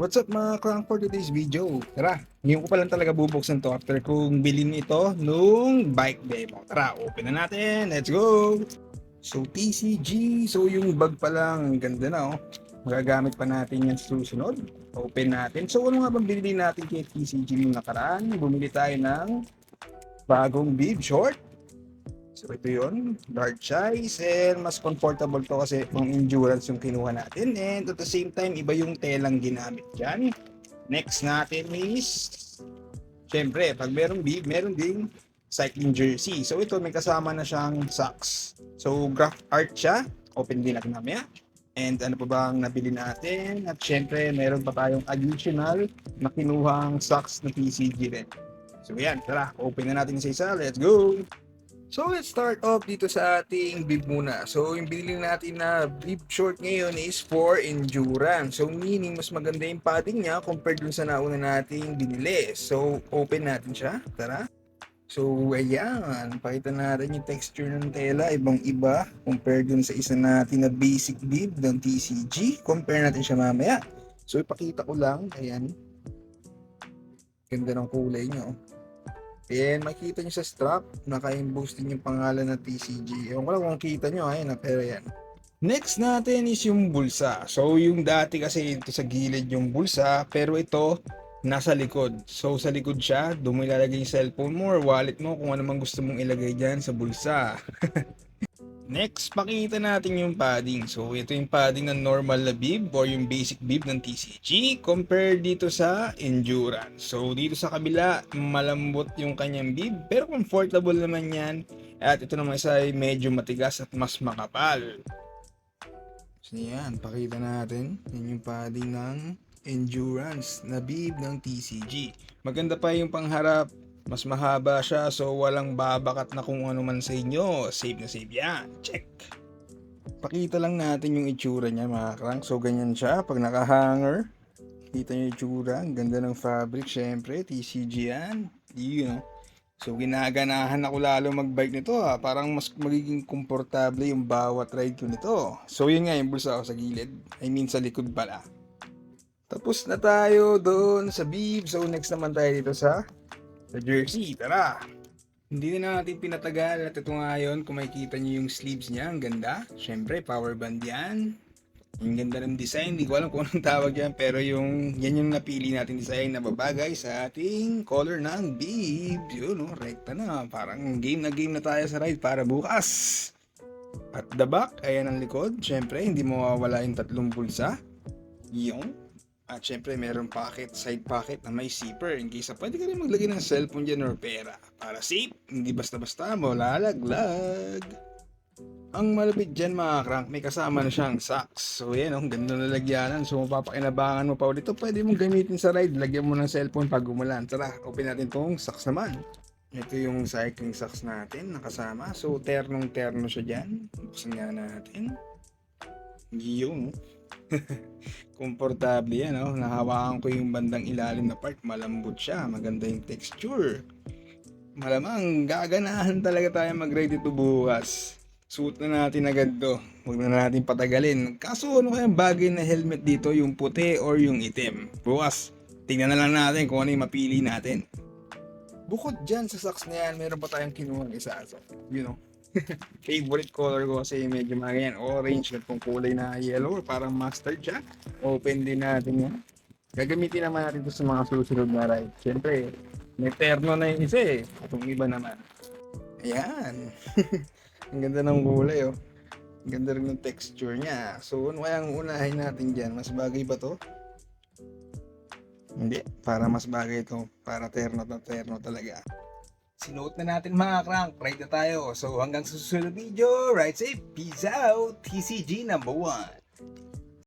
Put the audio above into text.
What's up mga crank for today's video? Tara, ngayon ko pa lang talaga bubuksan to after kong bilhin ito nung bike demo. Tara, open na natin. Let's go! So TCG, so yung bag pa lang, ganda na oh. Magagamit pa natin yan sa susunod. Open natin. So ano nga bang binili natin kay TCG nung nakaraan? Bumili tayo ng bagong bib short. So ito yun, large size and mas comfortable to kasi pang endurance yung kinuha natin and at the same time iba yung telang ginamit dyan. Next natin is syempre pag merong bib, meron ding cycling jersey. So ito may kasama na siyang socks. So graph art siya, open din natin mamaya. And ano pa bang nabili natin? At syempre meron pa tayong additional na kinuhang socks na PCG rin. So yan, tara, open na natin isa-isa. Let's go! So let's start off dito sa ating bib muna. So yung binili natin na bib short ngayon is for endurance. So meaning mas maganda yung padding niya compared dun sa nauna nating binili. So open natin siya. Tara. So ayan, pakita natin yung texture ng tela, ibang iba compared dun sa isa natin na basic bib ng TCG. Compare natin siya mamaya. So ipakita ko lang, ayan. Ganda ng kulay niya oh. And makikita nyo sa strap, naka-emboss din yung pangalan ng TCG. Ewan ko lang kung kita nyo, ayun na, pero yan. Next natin is yung bulsa. So yung dati kasi ito sa gilid yung bulsa, pero ito nasa likod. So sa likod siya, doon mo ilalagay yung cellphone mo or wallet mo kung ano man gusto mong ilagay dyan sa bulsa. Next, pakita natin yung padding. So, ito yung padding ng normal na bib or yung basic bib ng TCG compared dito sa endurance. So, dito sa kabila, malambot yung kanyang bib pero comfortable naman yan. At ito naman isa ay medyo matigas at mas makapal. So, yan, pakita natin. Yan yung padding ng endurance na bib ng TCG. Maganda pa yung pangharap. Mas mahaba siya so walang babakat na kung ano man sa inyo. Save na save yan. Check. Pakita lang natin yung itsura niya mga crank. So ganyan siya pag naka-hanger. Kita niyo yung itsura. Ang ganda ng fabric syempre. TCG yan. You know. So ginaganahan ako lalo magbike nito ha. Parang mas magiging komportable yung bawat ride ko nito. So yun nga yung bulsa ko sa gilid. I mean sa likod pala. Tapos na tayo doon sa bib. So next naman tayo dito sa jersey, tara! Hindi na natin pinatagal at ito nga yun, kung makikita nyo yung sleeves niya, ang ganda. Siyempre, power band yan. Ang ganda ng design, hindi ko alam kung anong tawag yan, pero yan yung napili natin design na babagay sa ating color ng bib. Yun, no, rekta na. Parang game na tayo sa ride para bukas. At the back, ayan ang likod. Siyempre, hindi mawawala yung tatlong bulsa. Yung at syempre meron pocket, side pocket na may zipper in case pwede ka rin maglagay ng cellphone dyan or pera. Para safe, hindi basta-basta mo lalaglag. Ang malapit dyan mga crank, may kasama na siyang socks. So yan, ang ganda na lagyanan. So mapapakinabangan mo pa ulit. Ito pwede mong gamitin sa ride. Lagyan mo ng cellphone pag umulan. Tara, open natin tong socks naman. Ito yung cycling socks natin nakasama. So ternong-terno siya dyan. Buksan nga natin. Yung komportable yan, oh. Nahawakan ko yung bandang ilalim na part, malambot siya, maganda yung texture. Malamang gaganahan talaga tayo mag-ride ito bukas. Suot na natin agad to, huwag na natin patagalin. Kaso ano kayang bagay na helmet dito, yung puti or yung itim? Bukas, tingnan na lang natin kung ano yung mapili natin. Bukod dyan sa socks na yan, meron pa tayong kinuhang isa. So, you know, favorite color ko kasi medyo mga ganyan, orange at kung kulay na yellow or parang mustard siya. Open din natin yan. Gagamitin naman natin ito sa mga susunod na ride. Siyempre, may terno na yung isa eh. Itong iba naman. Ayan. Ang ganda ng kulay oh. Ang ganda rin ng texture niya. So ano kaya ang unahin natin dyan? Mas bagay ba to? Hindi. Para mas bagay ito. Para terno na terno talaga. Sinuot na natin mga crank, ride na tayo. So hanggang sa susunod na video, ride safe, peace out, TCG number 1.